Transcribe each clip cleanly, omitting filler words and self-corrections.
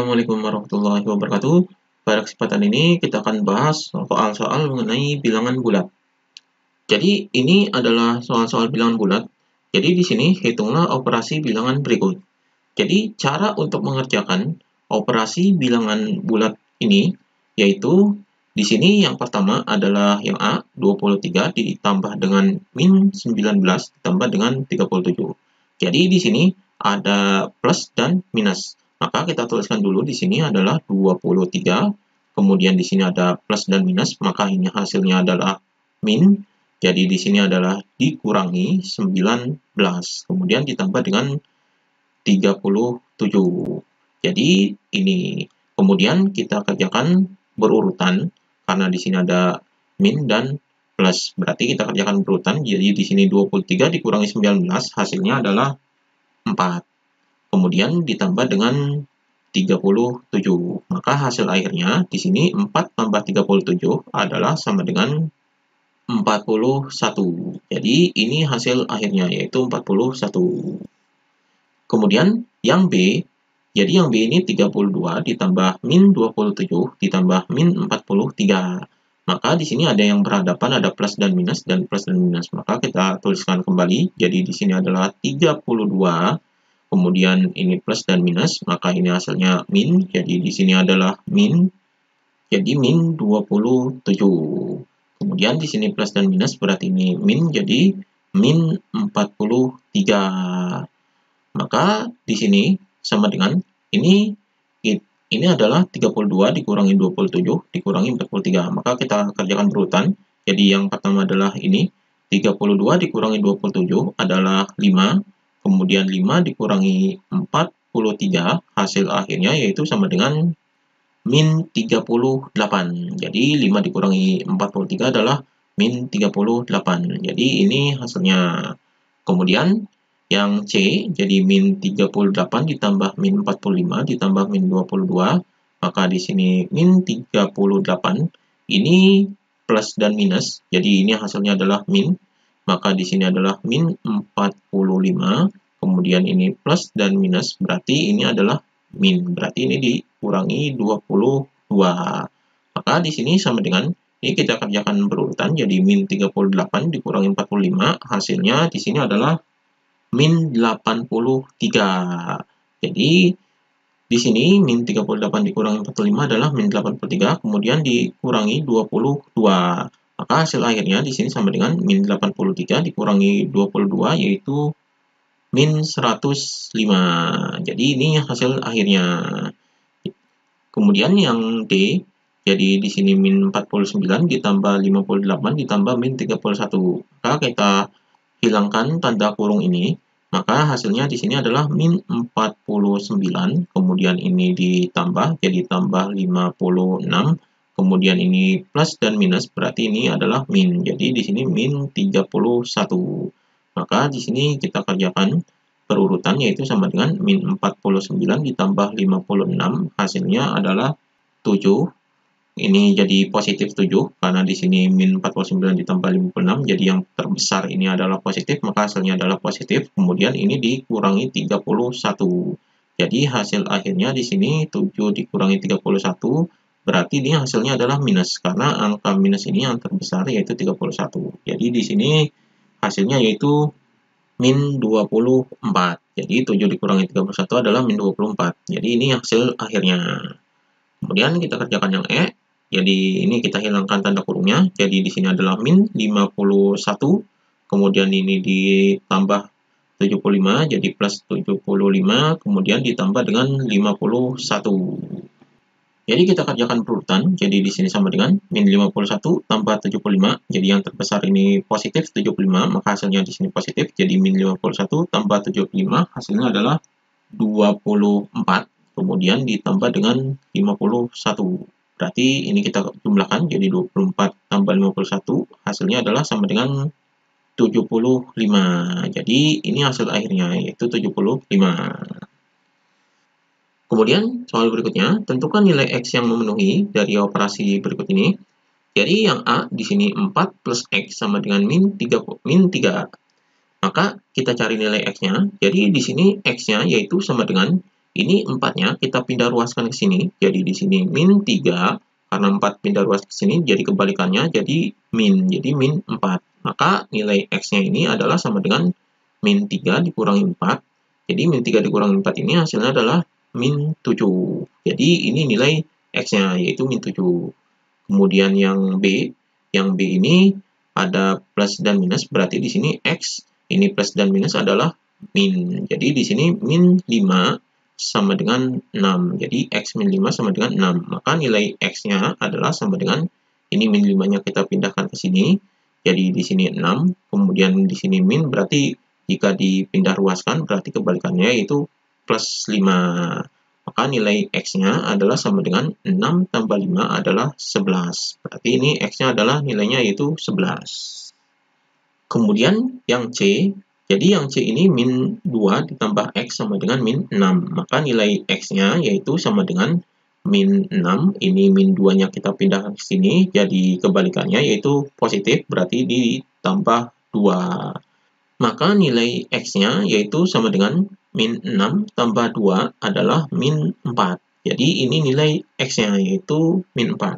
Assalamualaikum warahmatullahi wabarakatuh. Pada kesempatan ini kita akan bahas soal-soal mengenai bilangan bulat. Jadi ini adalah soal-soal bilangan bulat. Jadi di sini hitunglah operasi bilangan berikut. Jadi cara untuk mengerjakan operasi bilangan bulat ini yaitu di sini yang pertama adalah yang A, 23 ditambah dengan min 19 ditambah dengan 37. Jadi di sini ada plus dan minus. Maka kita tuliskan dulu di sini adalah 23, kemudian di sini ada plus dan minus, maka ini hasilnya adalah min. Jadi di sini adalah dikurangi 19, kemudian ditambah dengan 37. Jadi ini. Kemudian kita kerjakan berurutan karena di sini ada min dan plus. Berarti kita kerjakan berurutan. Jadi di sini 23 dikurangi 19 hasilnya adalah 4. Kemudian ditambah dengan 37. Maka hasil akhirnya di sini 4 tambah 37 adalah sama dengan 41. Jadi ini hasil akhirnya yaitu 41. Kemudian yang B, jadi yang B ini 32 ditambah min 27 ditambah min 43. Maka di sini ada yang berhadapan, ada plus dan minus dan plus dan minus. Maka kita tuliskan kembali. Jadi di sini adalah 32, kemudian ini plus dan minus, maka ini hasilnya min. Jadi di sini adalah min. Jadi min 27. Kemudian di sini plus dan minus berarti ini min, jadi min 43. Maka di sini sama dengan ini adalah 32 dikurangi 27 dikurangi 43. Maka kita kerjakan berurutan. Jadi yang pertama adalah ini 32 dikurangi 27 adalah 5. Kemudian 5 dikurangi 43 hasil akhirnya yaitu sama dengan min 38. Jadi 5 dikurangi 43 adalah min 38. Jadi ini hasilnya. Kemudian yang C, jadi min 38 ditambah min 45 ditambah min 22. Maka di sini min 38 ini plus dan minus. Jadi ini hasilnya adalah min. Maka di sini adalah min 45. Kemudian ini plus dan minus. Berarti ini adalah min. Berarti ini dikurangi 22. Maka di sini sama dengan ini kita kerjakan berurutan. Jadi min 38 dikurangi 45. Hasilnya di sini adalah min 83. Jadi di sini min 38 dikurangi 45 adalah min 83, kemudian dikurangi 22. Maka hasil akhirnya di sini sama dengan min 83 dikurangi 22 yaitu min 105. Jadi ini hasil akhirnya. Kemudian yang D, jadi di sini min 49 ditambah 58 ditambah min 31. Maka kita hilangkan tanda kurung ini, maka hasilnya di sini adalah min 49, kemudian ini ditambah jadi tambah 56, kemudian ini plus dan minus berarti ini adalah min. Jadi di sini min 31. Maka di sini kita kerjakan berurutan yaitu sama dengan min 49 ditambah 56 hasilnya adalah 7. Ini jadi positif 7 karena di sini min 49 ditambah 56 jadi yang terbesar ini adalah positif, maka hasilnya adalah positif. Kemudian ini dikurangi 31. Jadi hasil akhirnya di sini 7 dikurangi 31 berarti ini hasilnya adalah minus karena angka minus ini yang terbesar yaitu 31. Jadi di sini hasilnya yaitu min 24. Jadi 7 dikurangi 31 adalah min 24. Jadi ini hasil akhirnya. Kemudian kita kerjakan yang E. Jadi ini kita hilangkan tanda kurungnya. Jadi di sini adalah min 51. Kemudian ini ditambah 75 jadi plus 75. Kemudian ditambah dengan 51. Jadi kita kerjakan berurutan. Jadi di sini sama dengan min 51 tambah 75. Jadi yang terbesar ini positif 75, maka hasilnya di sini positif. Jadi min 51 tambah 75 hasilnya adalah 24. Kemudian ditambah dengan 51. Berarti ini kita jumlahkan jadi 24 tambah 51 hasilnya adalah sama dengan 75. Jadi ini hasil akhirnya yaitu 75. Kemudian soal berikutnya, tentukan nilai X yang memenuhi dari operasi berikut ini. Jadi yang A di sini 4 plus X sama dengan min 3. Maka kita cari nilai X-nya. Jadi di sini X-nya yaitu sama dengan Ini 4-nya kita pindah ruaskan ke sini. Jadi di sini min 3. Karena 4 pindah ruas ke sini, jadi kebalikannya, jadi min. Jadi min 4. Maka nilai X-nya ini adalah sama dengan min 3 dikurangi 4. Jadi min 3 dikurangi 4 ini hasilnya adalah min 7. Jadi ini nilai X-nya, yaitu min 7. Kemudian yang B ini ada plus dan minus, berarti di sini X, ini plus dan minus adalah min. Jadi di sini min 5 sama dengan 6. Jadi X min 5 sama dengan 6. Maka nilai X-nya adalah sama dengan, ini min 5-nya kita pindahkan ke sini. Jadi di sini 6, kemudian di sini min, berarti jika dipindah ruaskan, berarti kebalikannya yaitu plus 5. Maka nilai X-nya adalah sama dengan 6 tambah 5 adalah 11. Berarti ini X-nya adalah nilainya yaitu 11. Kemudian yang C, jadi yang C ini min 2 ditambah X sama dengan min 6. Maka nilai X-nya yaitu sama dengan min 6. Ini min 2-nya kita pindah ke sini, jadi kebalikannya yaitu positif, berarti ditambah 2. Maka nilai X-nya yaitu sama dengan min 6 tambah 2 adalah min 4. Jadi ini nilai X-nya yaitu min 4.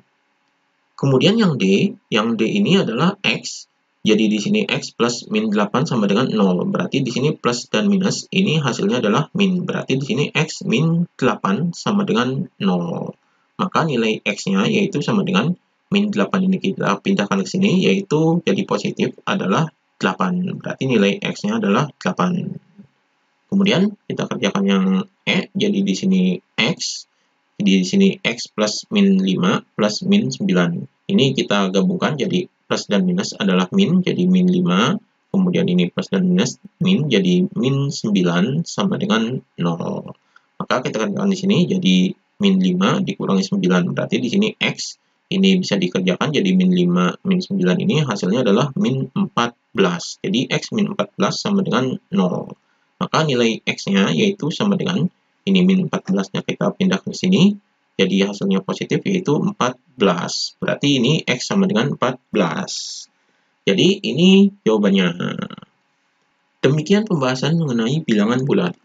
Kemudian yang D ini adalah X. Jadi di sini X plus min 8 sama dengan 0. Berarti di sini plus dan minus, ini hasilnya adalah min. Berarti di sini X min 8 sama dengan 0. Maka nilai X-nya yaitu sama dengan min 8 ini kita pindahkan ke sini, yaitu jadi positif adalah 8. Berarti nilai X-nya adalah 8. Kemudian kita kerjakan yang E. Jadi di sini X. Di sini X plus min 5 plus min 9. Ini kita gabungkan jadi plus dan minus adalah min, jadi min 5. Kemudian ini plus dan minus, min, jadi min 9 sama dengan 0. Maka kita kerjakan di sini jadi min 5 dikurangi 9. Berarti di sini X ini bisa dikerjakan jadi min 5, min 9 ini hasilnya adalah min 14. Jadi X min 14 sama dengan 0. Maka nilai X-nya yaitu sama dengan, ini min 14-nya kita pindah ke sini, jadi hasilnya positif yaitu 14. Berarti ini X sama dengan 14. Jadi ini jawabannya. Demikian pembahasan mengenai bilangan bulat.